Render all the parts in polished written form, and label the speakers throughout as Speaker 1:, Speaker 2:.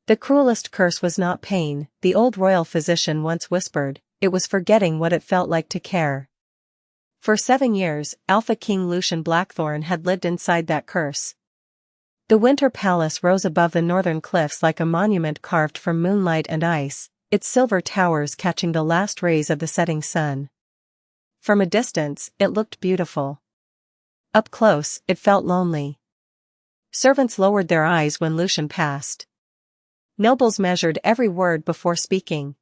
Speaker 1: The cruelest curse was not pain, the old royal physician once whispered, it was forgetting what it felt like to care. For 7 years, Alpha King Lucian Blackthorn had lived inside that curse. The Winter Palace rose above the northern cliffs like a monument carved from moonlight and ice, its silver towers catching the last rays of the setting sun. From a distance, it looked beautiful. Up close, it felt lonely. Servants lowered their eyes when Lucian passed. Nobles measured every word before speaking.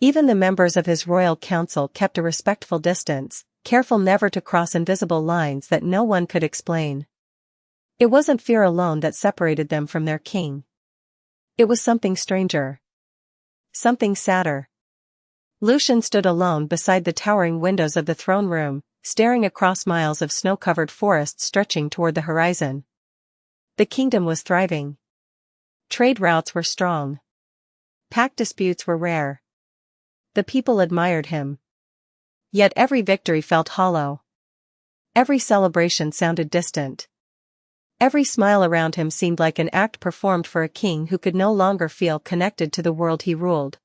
Speaker 1: Even the members of his royal council kept a respectful distance, careful never to cross invisible lines that no one could explain. It wasn't fear alone that separated them from their king. It was something stranger. Something sadder. Lucian stood alone beside the towering windows of the throne room, staring across miles of snow-covered forest stretching toward the horizon. The kingdom was thriving. Trade routes were strong. Pact disputes were rare. The people admired him. Yet every victory felt hollow. Every celebration sounded distant. Every smile around him seemed like an act performed for a king who could no longer feel connected to the world he ruled.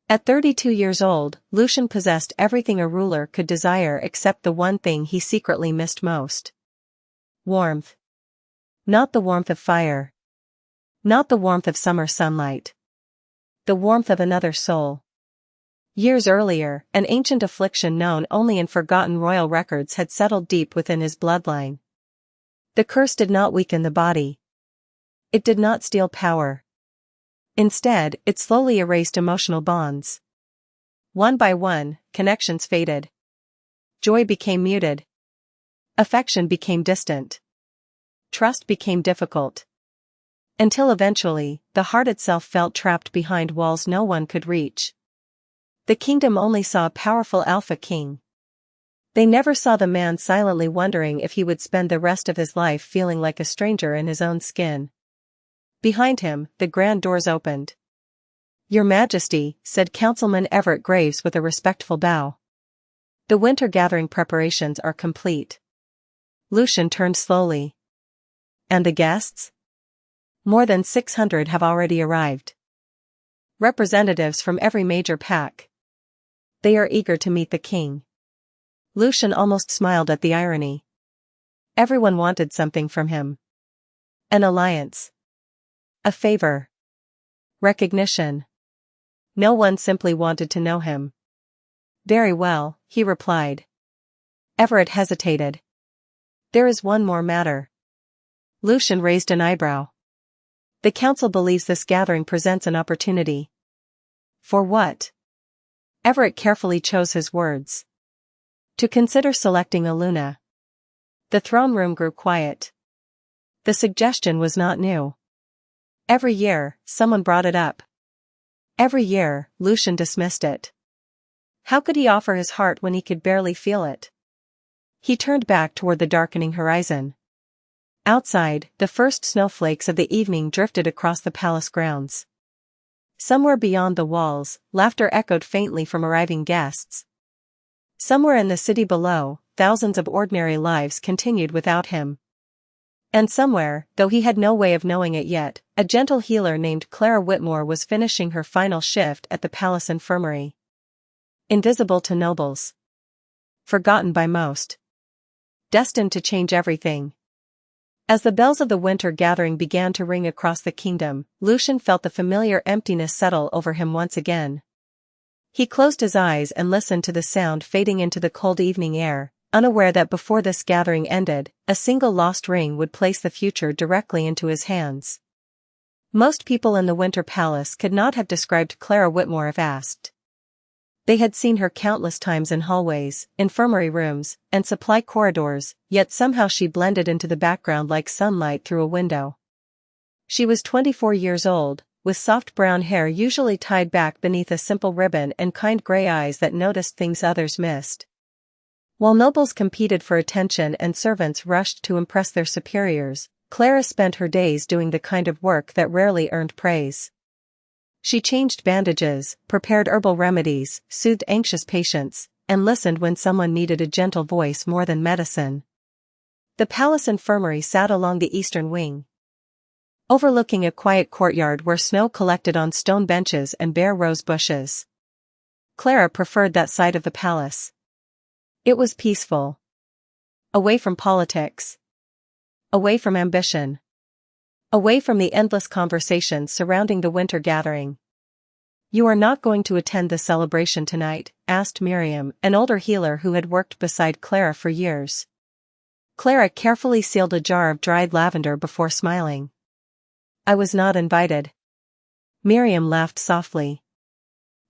Speaker 1: At 32 years old, Lucian possessed everything a ruler could desire except the one thing he secretly missed most. Warmth. Not the warmth of fire. Not the warmth of summer sunlight. The warmth of another soul. Years earlier, an ancient affliction known only in forgotten royal records had settled deep within his bloodline. The curse did not weaken the body. It did not steal power. Instead, it slowly erased emotional bonds. One by one, connections faded. Joy became muted. Affection became distant. Trust became difficult. Until eventually, the heart itself felt trapped behind walls no one could reach. The kingdom only saw a powerful alpha king. They never saw the man silently wondering if he would spend the rest of his life feeling like a stranger in his own skin. Behind him, the grand doors opened. "Your Majesty," said Councilman Everett Graves with a respectful bow. "The winter gathering preparations are complete." Lucian turned slowly. "And the guests?" "More than 600 have already arrived. Representatives from every major pack. They are eager to meet the king." Lucian almost smiled at the irony. Everyone wanted something from him. An alliance. A favor. Recognition. No one simply wanted to know him. "Very well," he replied. Everett hesitated. "There is one more matter." Lucian raised an eyebrow. "The council believes this gathering presents an opportunity." "For what?" Everett carefully chose his words. "To consider selecting a Luna." The throne room grew quiet. The suggestion was not new. Every year, someone brought it up. Every year, Lucian dismissed it. How could he offer his heart when he could barely feel it? He turned back toward the darkening horizon. Outside, the first snowflakes of the evening drifted across the palace grounds. Somewhere beyond the walls, laughter echoed faintly from arriving guests. Somewhere in the city below, thousands of ordinary lives continued without him. And somewhere, though he had no way of knowing it yet, a gentle healer named Clara Whitmore was finishing her final shift at the palace infirmary. Invisible to nobles. Forgotten by most. Destined to change everything. As the bells of the winter gathering began to ring across the kingdom, Lucian felt the familiar emptiness settle over him once again. He closed his eyes and listened to the sound fading into the cold evening air, unaware that before this gathering ended, a single lost ring would place the future directly into his hands. Most people in the Winter Palace could not have described Clara Whitmore if asked. They had seen her countless times in hallways, infirmary rooms, and supply corridors, yet somehow she blended into the background like sunlight through a window. She was 24 years old, with soft brown hair usually tied back beneath a simple ribbon and kind gray eyes that noticed things others missed. While nobles competed for attention and servants rushed to impress their superiors, Clara spent her days doing the kind of work that rarely earned praise. She changed bandages, prepared herbal remedies, soothed anxious patients, and listened when someone needed a gentle voice more than medicine. The palace infirmary sat along the eastern wing. overlooking a quiet courtyard where snow collected on stone benches and bare rose bushes. Clara preferred that side of the palace. It was peaceful. Away from politics. Away from ambition. Away from the endless conversations surrounding the winter gathering. "You are not going to attend the celebration tonight?" asked Miriam, an older healer who had worked beside Clara for years. Clara carefully sealed a jar of dried lavender before smiling. "I was not invited." Miriam laughed softly.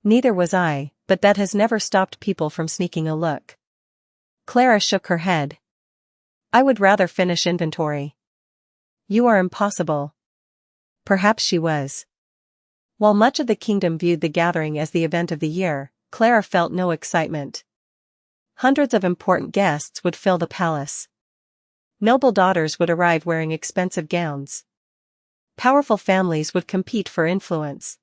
Speaker 1: "Neither was I, but that has never stopped people from sneaking a look." Clara shook her head. "I would rather finish inventory." "You are impossible." Perhaps she was. While much of the kingdom viewed the gathering as the event of the year, Clara felt no excitement. Hundreds of important guests would fill the palace. Noble daughters would arrive wearing expensive gowns. Powerful families would compete for influence.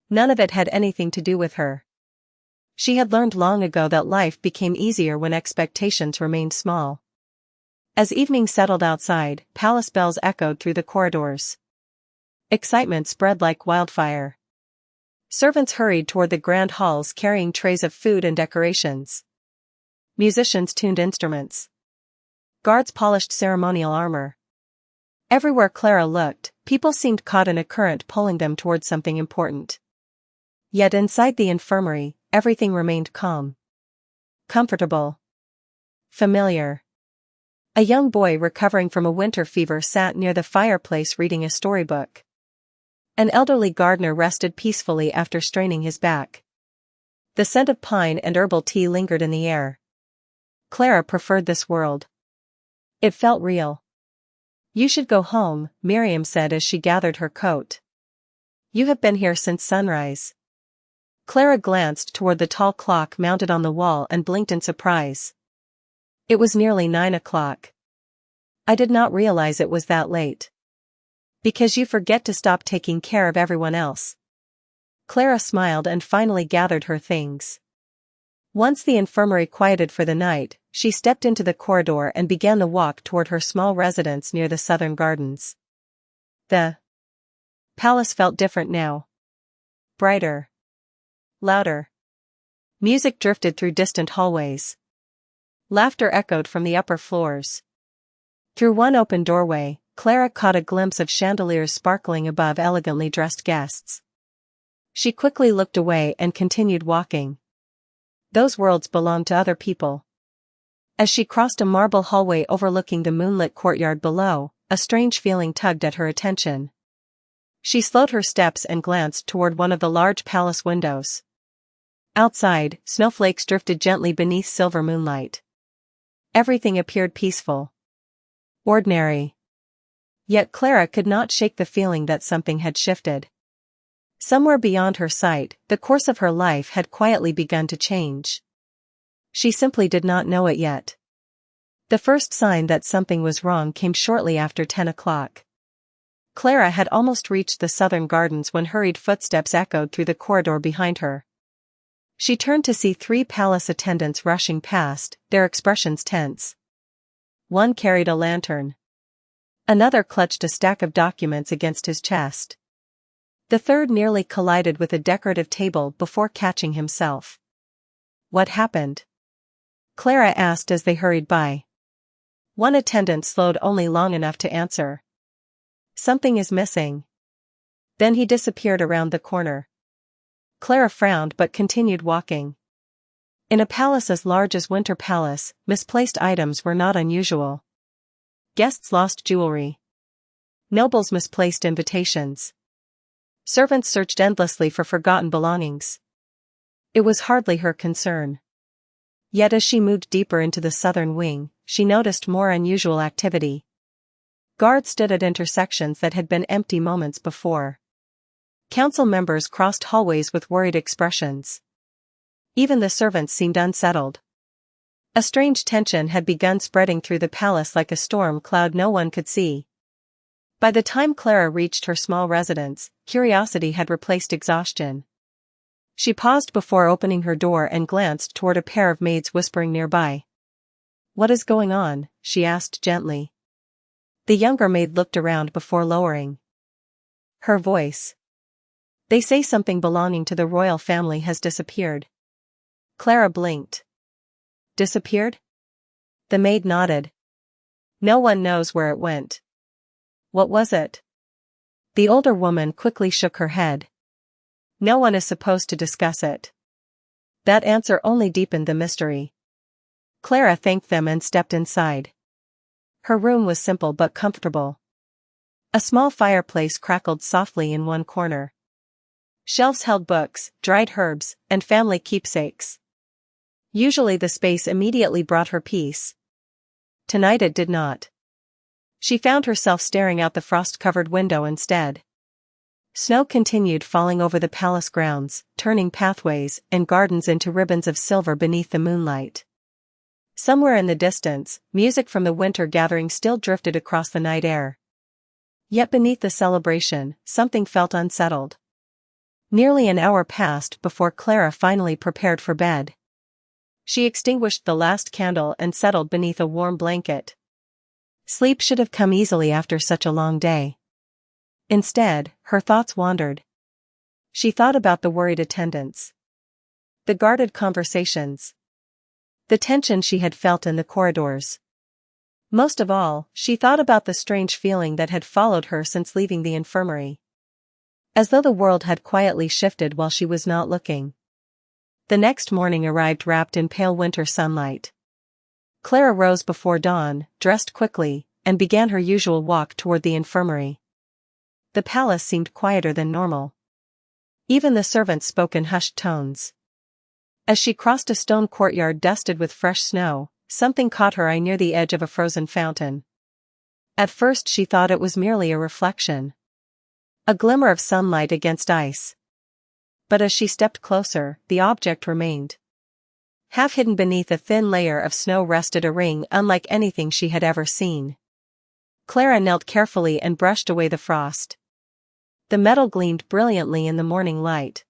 Speaker 1: None of it had anything to do with her. She had learned long ago that life became easier when expectations remained small. As evening settled outside, palace bells echoed through the corridors. Excitement spread like wildfire. Servants hurried toward the grand halls carrying trays of food and decorations. Musicians tuned instruments. Guards polished ceremonial armor. Everywhere Clara looked, people seemed caught in a current pulling them toward something important. Yet inside the infirmary, everything remained calm. Comfortable. Familiar. A young boy recovering from a winter fever sat near the fireplace reading a storybook. An elderly gardener rested peacefully after straining his back. The scent of pine and herbal tea lingered in the air. Clara preferred this world. It felt real. "You should go home," Miriam said as she gathered her coat. "You have been here since sunrise." Clara glanced toward the tall clock mounted on the wall and blinked in surprise. It was nearly 9 o'clock. "I did not realize it was that late." "Because you forget to stop taking care of everyone else." Clara smiled and finally gathered her things. Once the infirmary quieted for the night, she stepped into the corridor and began the walk toward her small residence near the southern gardens. The palace felt different now. Brighter. Louder. Music drifted through distant hallways. Laughter echoed from the upper floors. Through one open doorway, Clara caught a glimpse of chandeliers sparkling above elegantly dressed guests. She quickly looked away and continued walking. Those worlds belonged to other people. As she crossed a marble hallway overlooking the moonlit courtyard below, a strange feeling tugged at her attention. She slowed her steps and glanced toward one of the large palace windows. Outside, snowflakes drifted gently beneath silver moonlight. Everything appeared peaceful. Ordinary. Yet Clara could not shake the feeling that something had shifted. Somewhere beyond her sight, the course of her life had quietly begun to change. She simply did not know it yet. The first sign that something was wrong came shortly after 10 o'clock. Clara had almost reached the southern gardens when hurried footsteps echoed through the corridor behind her. She turned to see 3 palace attendants rushing past, their expressions tense. One carried a lantern. Another clutched a stack of documents against his chest. The third nearly collided with a decorative table before catching himself. "What happened?" Clara asked as they hurried by. One attendant slowed only long enough to answer. "Something is missing." Then he disappeared around the corner. Clara frowned but continued walking. In a palace as large as Winter Palace, misplaced items were not unusual. Guests lost jewelry. Nobles misplaced invitations. Servants searched endlessly for forgotten belongings. It was hardly her concern. Yet as she moved deeper into the southern wing, she noticed more unusual activity. Guards stood at intersections that had been empty moments before. Council members crossed hallways with worried expressions. Even the servants seemed unsettled. A strange tension had begun spreading through the palace like a storm cloud no one could see. By the time Clara reached her small residence, curiosity had replaced exhaustion. She paused before opening her door and glanced toward a pair of maids whispering nearby. "What is going on?" she asked gently. The younger maid looked around before lowering. Her voice. They say something belonging to the royal family has disappeared. Clara blinked. Disappeared? The maid nodded. No one knows where it went. What was it? The older woman quickly shook her head. No one is supposed to discuss it. That answer only deepened the mystery. Clara thanked them and stepped inside. Her room was simple but comfortable. A small fireplace crackled softly in one corner. Shelves held books, dried herbs, and family keepsakes. Usually the space immediately brought her peace. Tonight it did not. She found herself staring out the frost-covered window instead. Snow continued falling over the palace grounds, turning pathways and gardens into ribbons of silver beneath the moonlight. Somewhere in the distance, music from the winter gathering still drifted across the night air. Yet beneath the celebration, something felt unsettled. Nearly an hour passed before Clara finally prepared for bed. She extinguished the last candle and settled beneath a warm blanket. Sleep should have come easily after such a long day. Instead, her thoughts wandered. She thought about the worried attendants. The guarded conversations. The tension she had felt in the corridors. Most of all, she thought about the strange feeling that had followed her since leaving the infirmary. As though the world had quietly shifted while she was not looking. The next morning arrived wrapped in pale winter sunlight. Clara rose before dawn, dressed quickly, and began her usual walk toward the infirmary. The palace seemed quieter than normal. Even the servants spoke in hushed tones. As she crossed a stone courtyard dusted with fresh snow, something caught her eye near the edge of a frozen fountain. At first she thought it was merely a reflection. A glimmer of sunlight against ice. But as she stepped closer, the object remained. Half hidden beneath a thin layer of snow rested a ring unlike anything she had ever seen. Clara knelt carefully and brushed away the frost. The metal gleamed brilliantly in the morning light.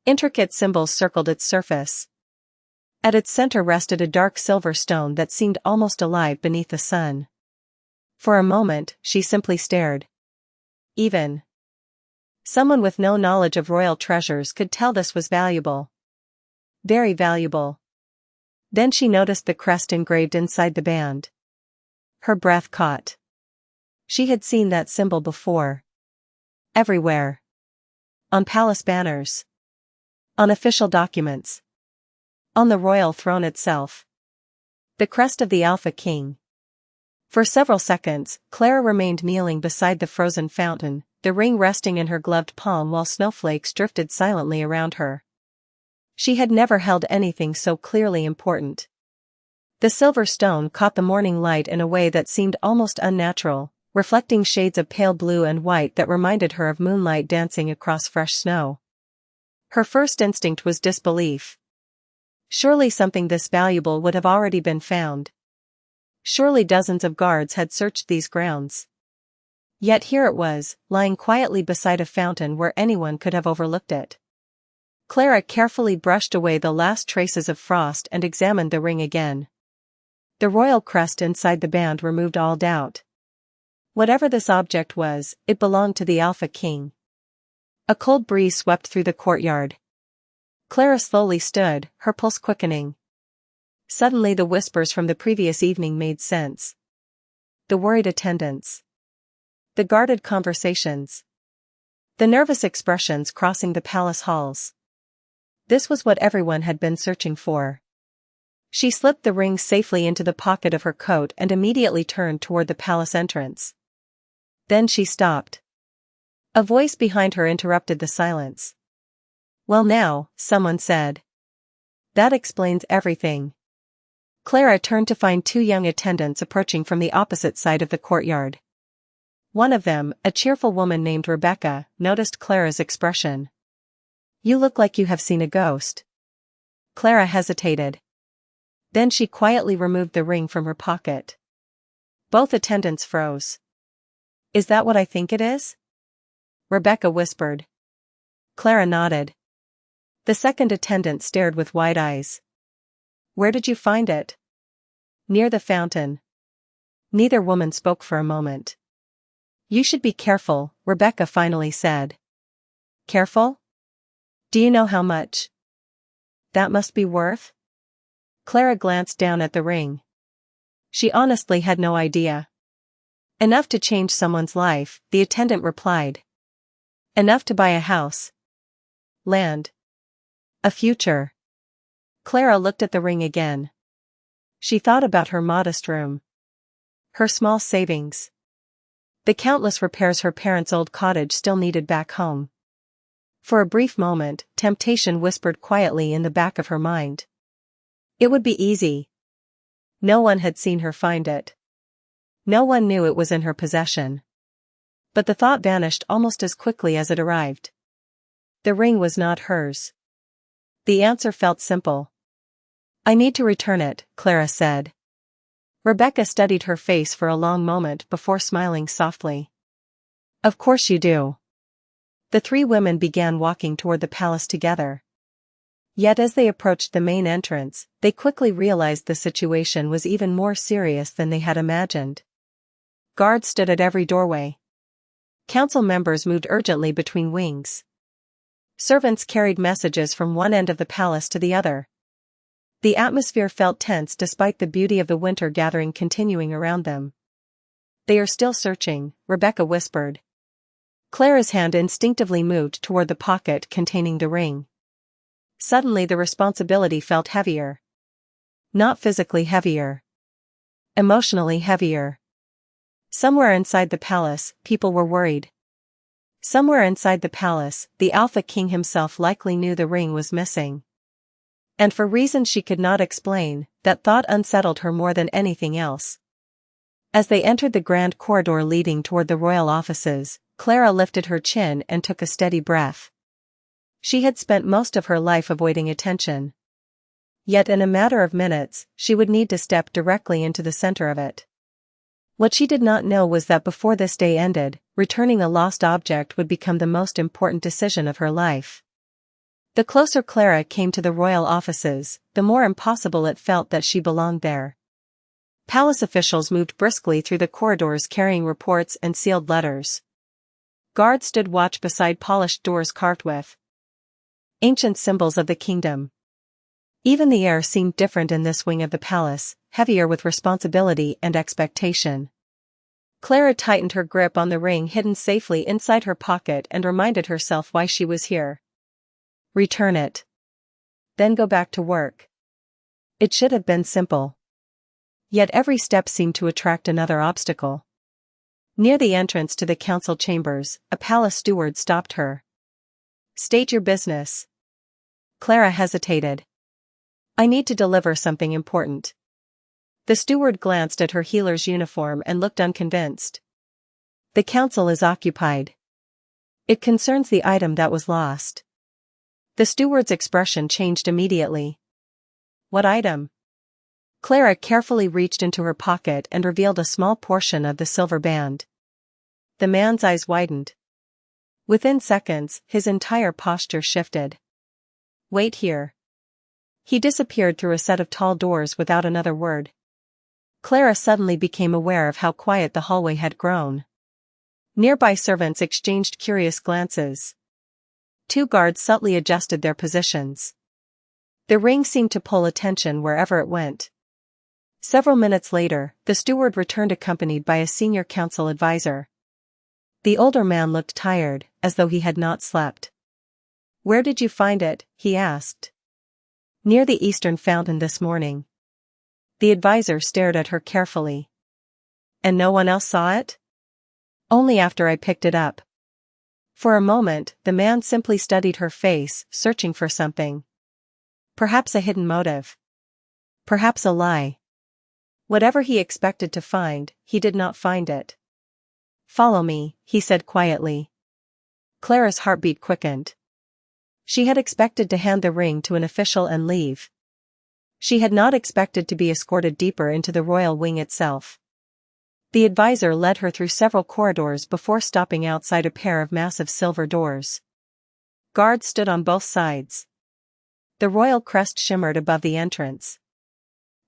Speaker 1: Intricate symbols circled its surface. At its center rested a dark silver stone that seemed almost alive beneath the sun. For a moment, she simply stared. Even someone with no knowledge of royal treasures could tell this was valuable. Very valuable. Then she noticed the crest engraved inside the band. Her breath caught. She had seen that symbol before. Everywhere. On palace banners. On official documents. On the royal throne itself. The crest of the Alpha King. For several seconds, Clara remained kneeling beside the frozen fountain, the ring resting in her gloved palm while snowflakes drifted silently around her. She had never held anything so clearly important. The silver stone caught the morning light in a way that seemed almost unnatural, reflecting shades of pale blue and white that reminded her of moonlight dancing across fresh snow. Her first instinct was disbelief. Surely something this valuable would have already been found. Surely dozens of guards had searched these grounds. Yet here it was, lying quietly beside a fountain where anyone could have overlooked it. Clara carefully brushed away the last traces of frost and examined the ring again. The royal crest inside the band removed all doubt. Whatever this object was, it belonged to the Alpha King. A cold breeze swept through the courtyard. Clara slowly stood, her pulse quickening. Suddenly the whispers from the previous evening made sense. The worried attendants. The guarded conversations. The nervous expressions crossing the palace halls. This was what everyone had been searching for. She slipped the ring safely into the pocket of her coat and immediately turned toward the palace entrance. Then she stopped. A voice behind her interrupted the silence. "Well now," someone said. "That explains everything." Clara turned to find two young attendants approaching from the opposite side of the courtyard. One of them, a cheerful woman named Rebecca, noticed Clara's expression. "You look like you have seen a ghost." Clara hesitated. Then she quietly removed the ring from her pocket. Both attendants froze. "Is that what I think it is?" Rebecca whispered. Clara nodded. The second attendant stared with wide eyes. "Where did you find it?" "Near the fountain." Neither woman spoke for a moment. You should be careful, Rebecca finally said. Careful? Do you know how much that must be worth? Clara glanced down at the ring. She honestly had no idea. Enough to change someone's life, the attendant replied. Enough to buy a house. Land. A future. Clara looked at the ring again. She thought about her modest room. Her small savings. The countless repairs her parents' old cottage still needed back home. For a brief moment, temptation whispered quietly in the back of her mind. It would be easy. No one had seen her find it. No one knew it was in her possession. But the thought vanished almost as quickly as it arrived. The ring was not hers. The answer felt simple. I need to return it, Clara said. Rebecca studied her face for a long moment before smiling softly. Of course you do. The three women began walking toward the palace together. Yet as they approached the main entrance, they quickly realized the situation was even more serious than they had imagined. Guards stood at every doorway. Council members moved urgently between wings. Servants carried messages from one end of the palace to the other. The atmosphere felt tense despite the beauty of the winter gathering continuing around them. They are still searching, Rebecca whispered. Clara's hand instinctively moved toward the pocket containing the ring. Suddenly the responsibility felt heavier. Not physically heavier. Emotionally heavier. Somewhere inside the palace, people were worried. Somewhere inside the palace, the Alpha King himself likely knew the ring was missing. And for reasons she could not explain, that thought unsettled her more than anything else. As they entered the grand corridor leading toward the royal offices, Clara lifted her chin and took a steady breath. She had spent most of her life avoiding attention. Yet in a matter of minutes, she would need to step directly into the center of it. What she did not know was that before this day ended, returning a lost object would become the most important decision of her life. The closer Clara came to the royal offices, the more impossible it felt that she belonged there. Palace officials moved briskly through the corridors carrying reports and sealed letters. Guards stood watch beside polished doors carved with ancient symbols of the kingdom. Even the air seemed different in this wing of the palace, heavier with responsibility and expectation. Clara tightened her grip on the ring hidden safely inside her pocket and reminded herself why she was here. Return it. Then go back to work. It should have been simple. Yet every step seemed to attract another obstacle. Near the entrance to the council chambers, a palace steward stopped her. State your business. Clara hesitated. I need to deliver something important. The steward glanced at her healer's uniform and looked unconvinced. The council is occupied. It concerns the item that was lost. The steward's expression changed immediately. What item? Clara carefully reached into her pocket and revealed a small portion of the silver band. The man's eyes widened. Within seconds, his entire posture shifted. Wait here. He disappeared through a set of tall doors without another word. Clara suddenly became aware of how quiet the hallway had grown. Nearby servants exchanged curious glances. Two guards subtly adjusted their positions. The ring seemed to pull attention wherever it went. Several minutes later, the steward returned accompanied by a senior council advisor. The older man looked tired, as though he had not slept. Where did you find it? He asked. Near the eastern fountain this morning. The advisor stared at her carefully. And no one else saw it? Only after I picked it up. For a moment, the man simply studied her face, searching for something. Perhaps a hidden motive. Perhaps a lie. Whatever he expected to find, he did not find it. Follow me, he said quietly. Clara's heartbeat quickened. She had expected to hand the ring to an official and leave. She had not expected to be escorted deeper into the royal wing itself. The advisor led her through several corridors before stopping outside a pair of massive silver doors. Guards stood on both sides. The royal crest shimmered above the entrance.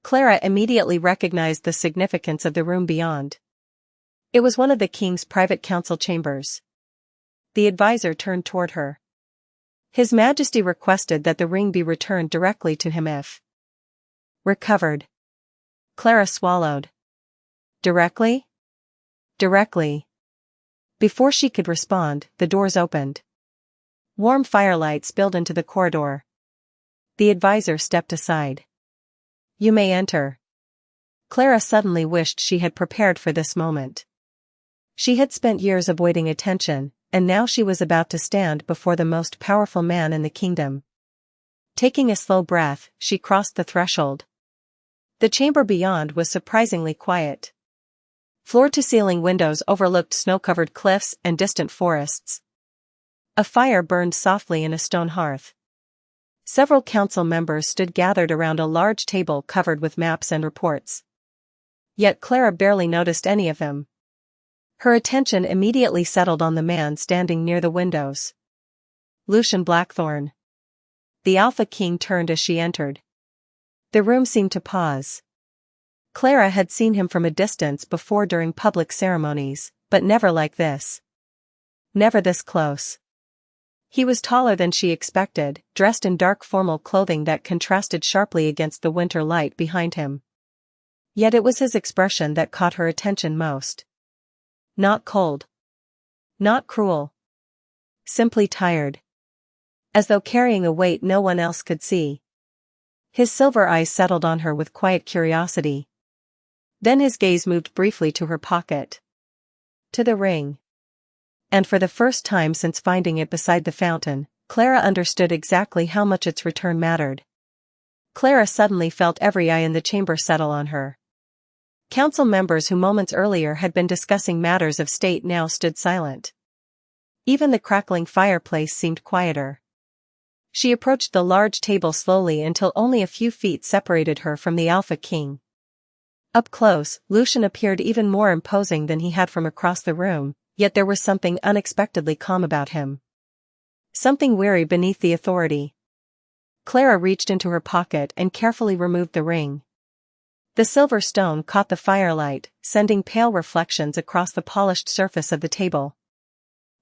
Speaker 1: Clara immediately recognized the significance of the room beyond. It was one of the king's private council chambers. The advisor turned toward her. His Majesty requested that the ring be returned directly to him if recovered. Clara swallowed. Directly? Directly. Before she could respond, the doors opened. Warm firelight spilled into the corridor. The advisor stepped aside. You may enter. Clara suddenly wished she had prepared for this moment. She had spent years avoiding attention, and now she was about to stand before the most powerful man in the kingdom. Taking a slow breath, she crossed the threshold. The chamber beyond was surprisingly quiet. Floor-to-ceiling windows overlooked snow-covered cliffs and distant forests. A fire burned softly in a stone hearth. Several council members stood gathered around a large table covered with maps and reports. Yet Clara barely noticed any of them. Her attention immediately settled on the man standing near the windows. Lucien Blackthorne. The Alpha King turned as she entered. The room seemed to pause. Clara had seen him from a distance before during public ceremonies, but never like this. Never this close. He was taller than she expected, dressed in dark formal clothing that contrasted sharply against the winter light behind him. Yet it was his expression that caught her attention most. Not cold. Not cruel. Simply tired. As though carrying a weight no one else could see. His silver eyes settled on her with quiet curiosity. Then his gaze moved briefly to her pocket. To the ring. And for the first time since finding it beside the fountain, Clara understood exactly how much its return mattered. Clara suddenly felt every eye in the chamber settle on her. Council members who moments earlier had been discussing matters of state now stood silent. Even the crackling fireplace seemed quieter. She approached the large table slowly until only a few feet separated her from the Alpha King. Up close, Lucien appeared even more imposing than he had from across the room, yet there was something unexpectedly calm about him. Something weary beneath the authority. Clara reached into her pocket and carefully removed the ring. The silver stone caught the firelight, sending pale reflections across the polished surface of the table.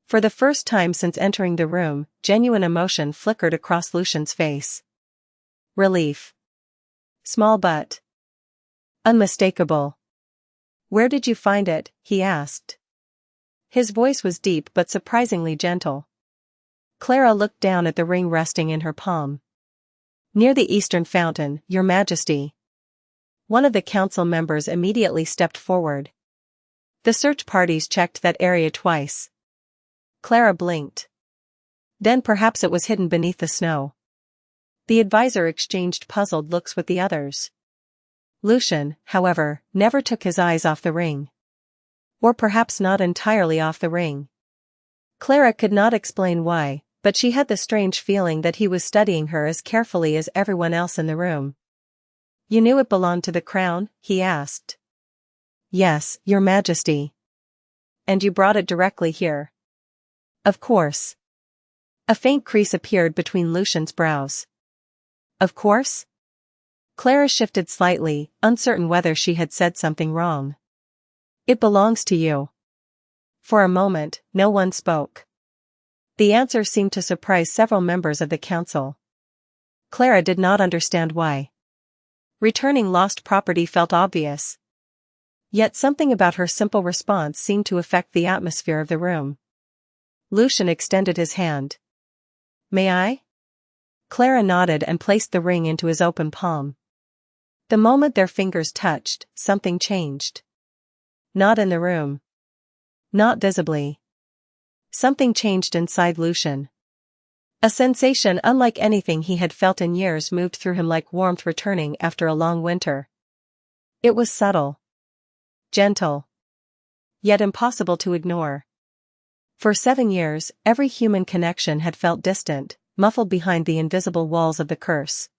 Speaker 1: For the first time since entering the room, genuine emotion flickered across Lucien's face. Relief. Small but unmistakable. Where did you find it? He asked. His voice was deep but surprisingly gentle. Clara looked down at the ring resting in her palm. Near the eastern fountain, Your Majesty. One of the council members immediately stepped forward. The search parties checked that area twice. Clara blinked. Then perhaps it was hidden beneath the snow. The advisor exchanged puzzled looks with the others. Lucien, however, never took his eyes off the ring. Or perhaps not entirely off the ring. Clara could not explain why, but she had the strange feeling that he was studying her as carefully as everyone else in the room. You knew it belonged to the crown? He asked. Yes, Your Majesty. And you brought it directly here? Of course. A faint crease appeared between Lucien's brows. Of course? Clara shifted slightly, uncertain whether she had said something wrong. It belongs to you. For a moment, no one spoke. The answer seemed to surprise several members of the council. Clara did not understand why. Returning lost property felt obvious. Yet something about her simple response seemed to affect the atmosphere of the room. Lucien extended his hand. May I? Clara nodded and placed the ring into his open palm. The moment their fingers touched, something changed. Not in the room. Not visibly. Something changed inside Lucien. A sensation unlike anything he had felt in years moved through him like warmth returning after a long winter. It was subtle. Gentle. Yet impossible to ignore. For 7 years, every human connection had felt distant, muffled behind the invisible walls of the curse.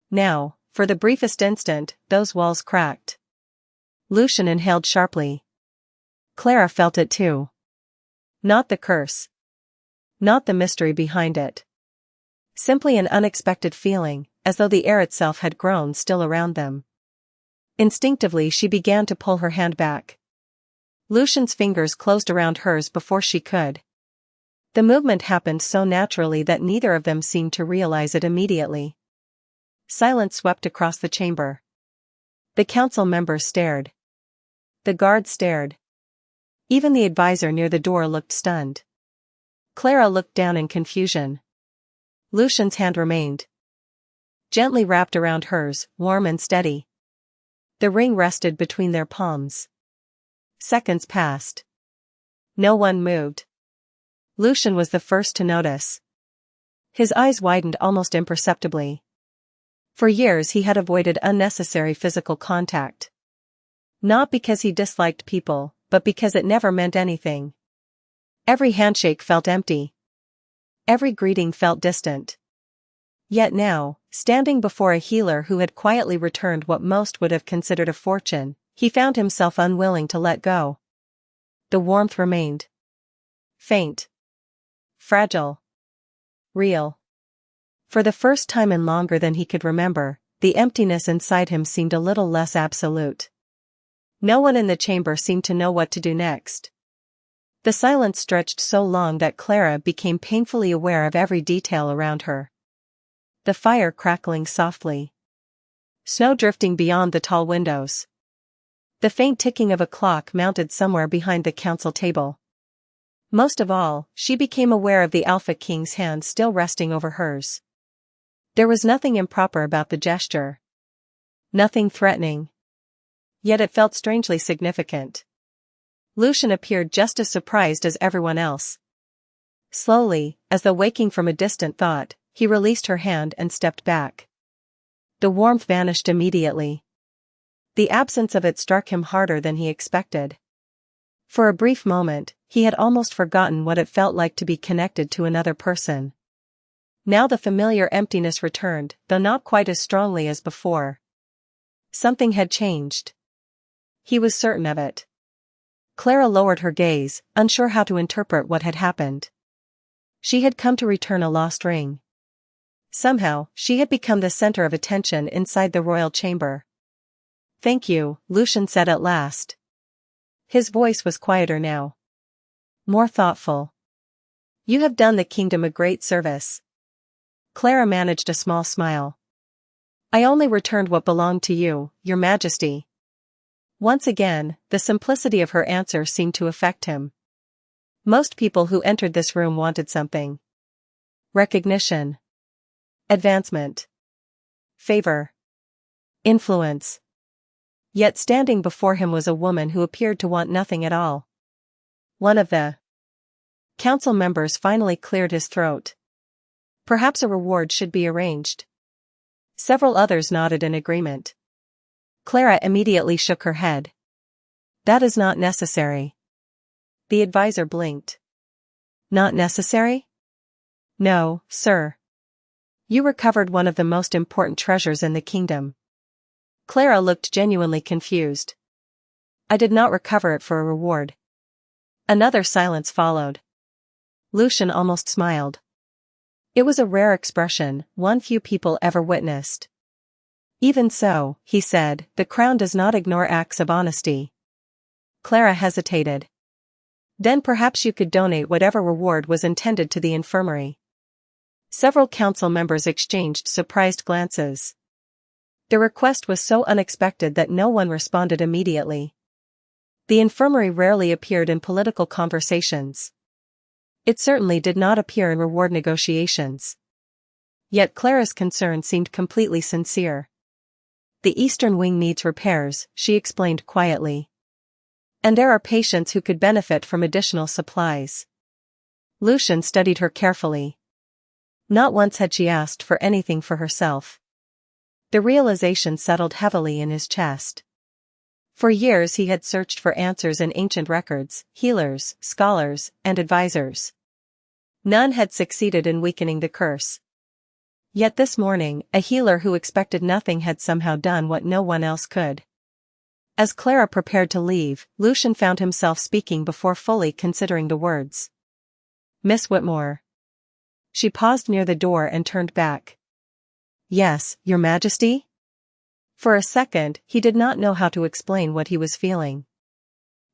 Speaker 1: Now, for the briefest instant, those walls cracked. Lucien inhaled sharply. Clara felt it too. Not the curse. Not the mystery behind it. Simply an unexpected feeling, as though the air itself had grown still around them. Instinctively she began to pull her hand back. Lucian's fingers closed around hers before she could. The movement happened so naturally that neither of them seemed to realize it immediately. Silence swept across the chamber. The council members stared. The guards stared. Even the advisor near the door looked stunned. Clara looked down in confusion. Lucian's hand remained gently wrapped around hers, warm and steady. The ring rested between their palms. Seconds passed. No one moved. Lucian was the first to notice. His eyes widened almost imperceptibly. For years he had avoided unnecessary physical contact. Not because he disliked people, but because it never meant anything. Every handshake felt empty. Every greeting felt distant. Yet now, standing before a healer who had quietly returned what most would have considered a fortune, he found himself unwilling to let go. The warmth remained. Faint. Fragile. Real. For the first time in longer than he could remember, the emptiness inside him seemed a little less absolute. No one in the chamber seemed to know what to do next. The silence stretched so long that Clara became painfully aware of every detail around her. The fire crackling softly. Snow drifting beyond the tall windows. The faint ticking of a clock mounted somewhere behind the council table. Most of all, she became aware of the Alpha King's hand still resting over hers. There was nothing improper about the gesture. Nothing threatening. Yet it felt strangely significant. Lucian appeared just as surprised as everyone else. Slowly, as though waking from a distant thought, he released her hand and stepped back. The warmth vanished immediately. The absence of it struck him harder than he expected. For a brief moment, he had almost forgotten what it felt like to be connected to another person. Now the familiar emptiness returned, though not quite as strongly as before. Something had changed. He was certain of it. Clara lowered her gaze, unsure how to interpret what had happened. She had come to return a lost ring. Somehow, she had become the center of attention inside the royal chamber. "Thank you," Lucian said at last. His voice was quieter now. More thoughtful. "You have done the kingdom a great service." Clara managed a small smile. "I only returned what belonged to you, Your Majesty." Once again, the simplicity of her answer seemed to affect him. Most people who entered this room wanted something. Recognition. Advancement. Favor. Influence. Yet standing before him was a woman who appeared to want nothing at all. One of the council members finally cleared his throat. Perhaps a reward should be arranged. Several others nodded in agreement. Clara immediately shook her head. "That is not necessary." The advisor blinked. "Not necessary?" "No, sir. You recovered one of the most important treasures in the kingdom." Clara looked genuinely confused. "I did not recover it for a reward." Another silence followed. Lucian almost smiled. It was a rare expression, one few people ever witnessed. "Even so," he said, "the crown does not ignore acts of honesty." Clara hesitated. "Then perhaps you could donate whatever reward was intended to the infirmary." Several council members exchanged surprised glances. The request was so unexpected that no one responded immediately. The infirmary rarely appeared in political conversations. It certainly did not appear in reward negotiations. Yet Clara's concern seemed completely sincere. "The Eastern Wing needs repairs," she explained quietly. "And there are patients who could benefit from additional supplies." Lucian studied her carefully. Not once had she asked for anything for herself. The realization settled heavily in his chest. For years he had searched for answers in ancient records, healers, scholars, and advisors. None had succeeded in weakening the curse. Yet this morning, a healer who expected nothing had somehow done what no one else could. As Clara prepared to leave, Lucian found himself speaking before fully considering the words. "Miss Whitmore." She paused near the door and turned back. "Yes, Your Majesty?" For a second, he did not know how to explain what he was feeling.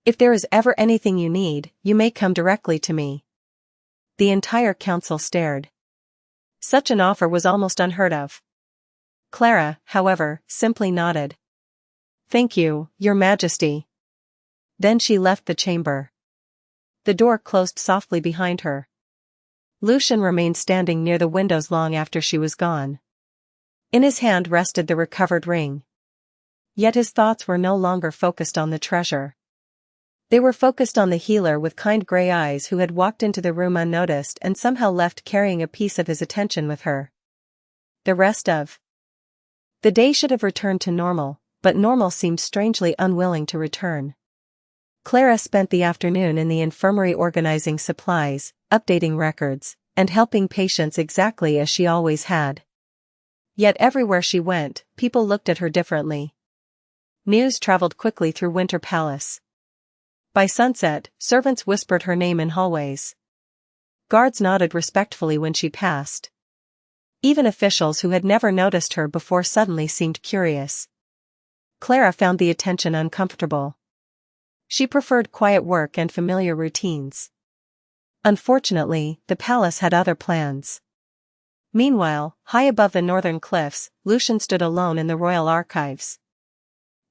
Speaker 1: If there is ever anything you need, you may come directly to me. The entire council stared. Such an offer was almost unheard of. Clara, however, simply nodded. Thank you, Your Majesty. Then she left the chamber. The door closed softly behind her. Lucian remained standing near the windows long after she was gone. In his hand rested the recovered ring. Yet his thoughts were no longer focused on the treasure. They were focused on the healer with kind gray eyes who had walked into the room unnoticed and somehow left carrying a piece of his attention with her. The rest of the day should have returned to normal, but normal seemed strangely unwilling to return. Clara spent the afternoon in the infirmary organizing supplies, updating records, and helping patients exactly as she always had. Yet everywhere she went, people looked at her differently. News traveled quickly through Winter Palace. By sunset, servants whispered her name in hallways. Guards nodded respectfully when she passed. Even officials who had never noticed her before suddenly seemed curious. Clara found the attention uncomfortable. She preferred quiet work and familiar routines. Unfortunately, the palace had other plans. Meanwhile, high above the northern cliffs, Lucian stood alone in the royal archives.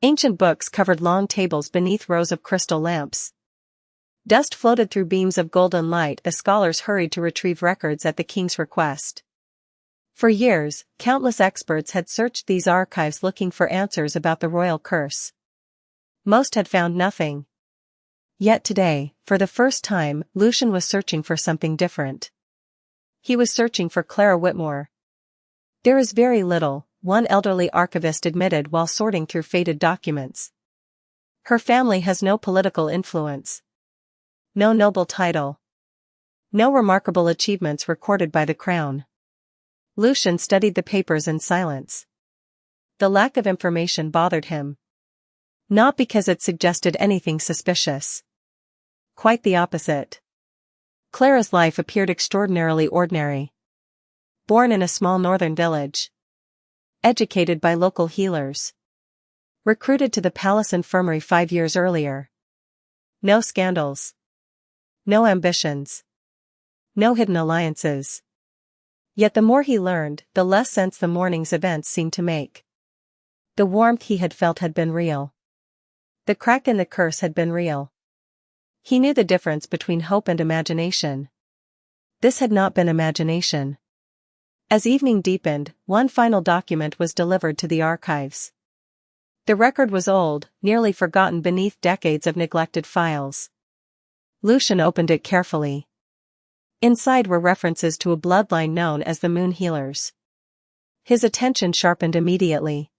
Speaker 1: Ancient books covered long tables beneath rows of crystal lamps. Dust floated through beams of golden light as scholars hurried to retrieve records at the king's request. For years, countless experts had searched these archives looking for answers about the royal curse. Most had found nothing. Yet today, for the first time, Lucian was searching for something different. He was searching for Clara Whitmore. There is very little, one elderly archivist admitted while sorting through faded documents. Her family has no political influence. No noble title. No remarkable achievements recorded by the crown. Lucian studied the papers in silence. The lack of information bothered him. Not because it suggested anything suspicious. Quite the opposite. Clara's life appeared extraordinarily ordinary. Born in a small northern village. Educated by local healers. Recruited to the palace infirmary 5 years earlier. No scandals. No ambitions. No hidden alliances. Yet the more he learned, the less sense the morning's events seemed to make. The warmth he had felt had been real. The crack in the curse had been real. He knew the difference between hope and imagination. This had not been imagination. As evening deepened, one final document was delivered to the archives. The record was old, nearly forgotten beneath decades of neglected files. Lucian opened it carefully. Inside were references to a bloodline known as the Moon Healers. His attention sharpened immediately.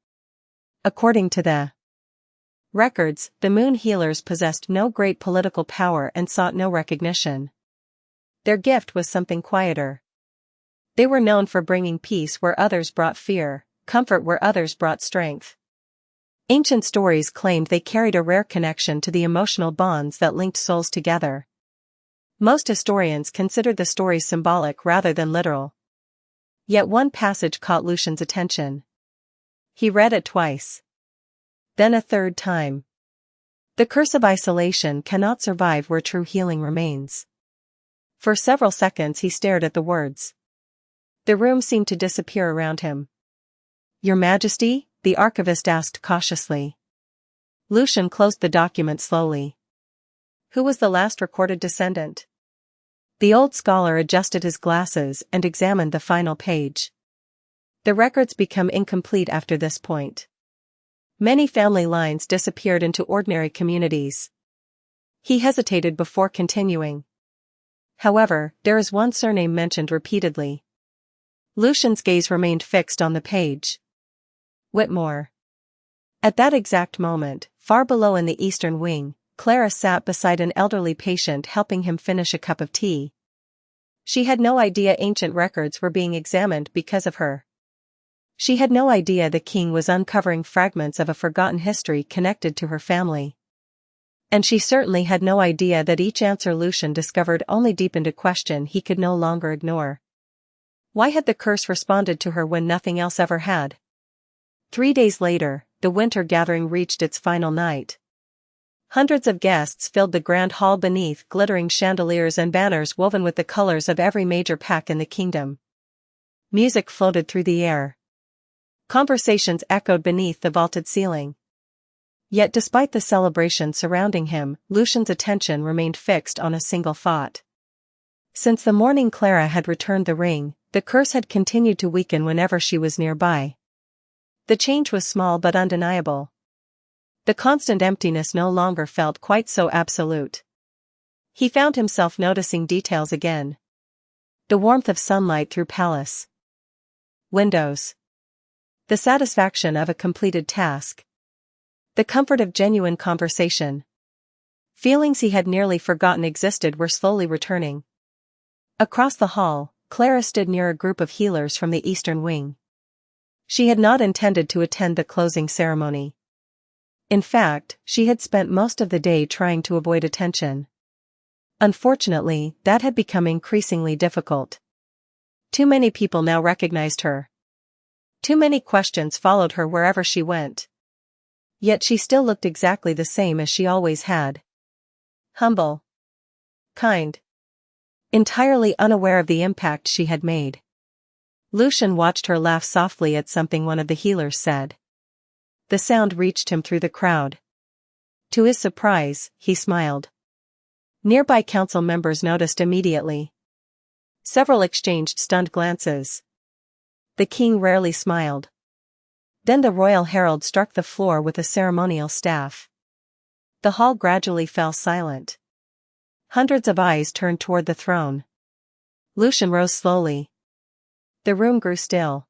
Speaker 1: According to the records, the Moon Healers possessed no great political power and sought no recognition. Their gift was something quieter. They were known for bringing peace where others brought fear, comfort where others brought strength. Ancient stories claimed they carried a rare connection to the emotional bonds that linked souls together. Most historians considered the stories symbolic rather than literal. Yet one passage caught Lucian's attention. He read it twice. Then a third time. The curse of isolation cannot survive where true healing remains. For several seconds he stared at the words. The room seemed to disappear around him. Your Majesty? The archivist asked cautiously. Lucian closed the document slowly. Who was the last recorded descendant? The old scholar adjusted his glasses and examined the final page. The records become incomplete after this point. Many family lines disappeared into ordinary communities. He hesitated before continuing. However, there is one surname mentioned repeatedly. Lucian's gaze remained fixed on the page. Whitmore. At that exact moment, far below in the eastern wing, Clara sat beside an elderly patient helping him finish a cup of tea. She had no idea ancient records were being examined because of her. She had no idea the king was uncovering fragments of a forgotten history connected to her family. And she certainly had no idea that each answer Lucian discovered only deepened a question he could no longer ignore. Why had the curse responded to her when nothing else ever had? 3 days later, the winter gathering reached its final night. Hundreds of guests filled the grand hall beneath glittering chandeliers and banners woven with the colors of every major pack in the kingdom. Music floated through the air. Conversations echoed beneath the vaulted ceiling. Yet despite the celebration surrounding him, Lucian's attention remained fixed on a single thought. Since the morning Clara had returned the ring, the curse had continued to weaken whenever she was nearby. The change was small but undeniable. The constant emptiness no longer felt quite so absolute. He found himself noticing details again. The warmth of sunlight through palace windows. The satisfaction of a completed task. The comfort of genuine conversation. Feelings he had nearly forgotten existed were slowly returning. Across the hall, Clara stood near a group of healers from the Eastern Wing. She had not intended to attend the closing ceremony. In fact, she had spent most of the day trying to avoid attention. Unfortunately, that had become increasingly difficult. Too many people now recognized her. Too many questions followed her wherever she went. Yet she still looked exactly the same as she always had. Humble. Kind. Entirely unaware of the impact she had made. Lucian watched her laugh softly at something one of the healers said. The sound reached him through the crowd. To his surprise, he smiled. Nearby council members noticed immediately. Several exchanged stunned glances. The king rarely smiled. Then the royal herald struck the floor with a ceremonial staff. The hall gradually fell silent. Hundreds of eyes turned toward the throne. Lucian rose slowly. The room grew still.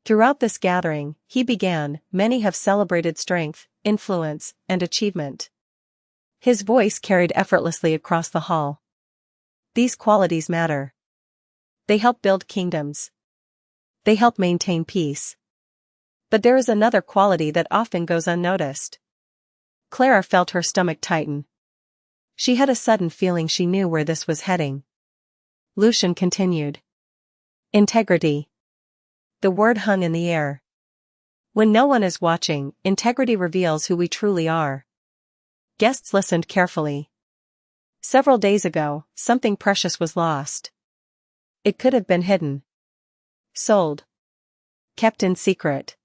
Speaker 1: Throughout this gathering, he began, many have celebrated strength, influence, and achievement. His voice carried effortlessly across the hall. These qualities matter. They help build kingdoms. They help maintain peace. But there is another quality that often goes unnoticed. Clara felt her stomach tighten. She had a sudden feeling she knew where this was heading. Lucian continued. Integrity. The word hung in the air. When no one is watching, integrity reveals who we truly are. Guests listened carefully. Several days ago, something precious was lost. It could have been hidden. Sold. Kept in secret.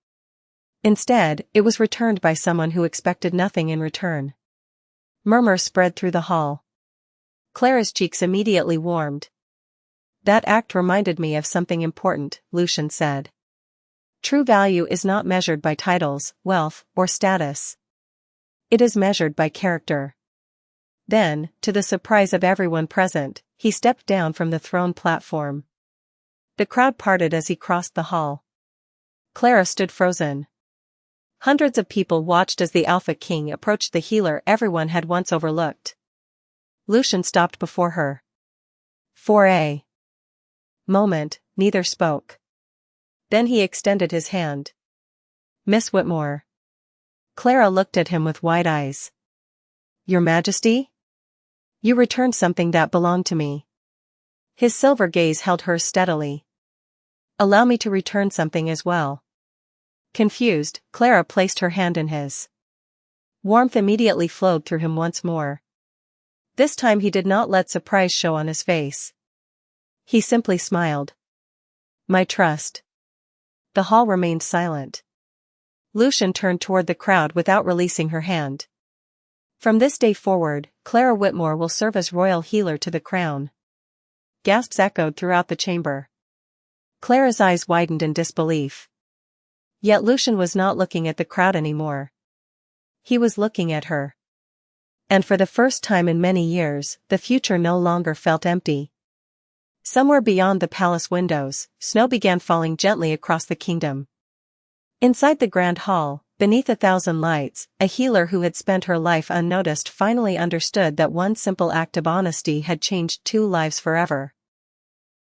Speaker 1: Instead, it was returned by someone who expected nothing in return. Murmurs spread through the hall. Clara's cheeks immediately warmed. That act reminded me of something important, Lucian said. True value is not measured by titles, wealth, or status. It is measured by character. Then, to the surprise of everyone present, he stepped down from the throne platform. The crowd parted as he crossed the hall. Clara stood frozen. Hundreds of people watched as the Alpha King approached the healer everyone had once overlooked. Lucian stopped before her. For a moment, neither spoke. Then he extended his hand. Miss Whitmore. Clara looked at him with wide eyes. Your Majesty? You returned something that belonged to me. His silver gaze held hers steadily. Allow me to return something as well. Confused, Clara placed her hand in his. Warmth immediately flowed through him once more. This time he did not let surprise show on his face. He simply smiled. My trust. The hall remained silent. Lucian turned toward the crowd without releasing her hand. From this day forward, Clara Whitmore will serve as royal healer to the crown. Gasps echoed throughout the chamber. Clara's eyes widened in disbelief. Yet Lucian was not looking at the crowd anymore. He was looking at her. And for the first time in many years, the future no longer felt empty. Somewhere beyond the palace windows, snow began falling gently across the kingdom. Inside the grand hall, beneath 1,000 lights, a healer who had spent her life unnoticed finally understood that one simple act of honesty had changed 2 lives forever.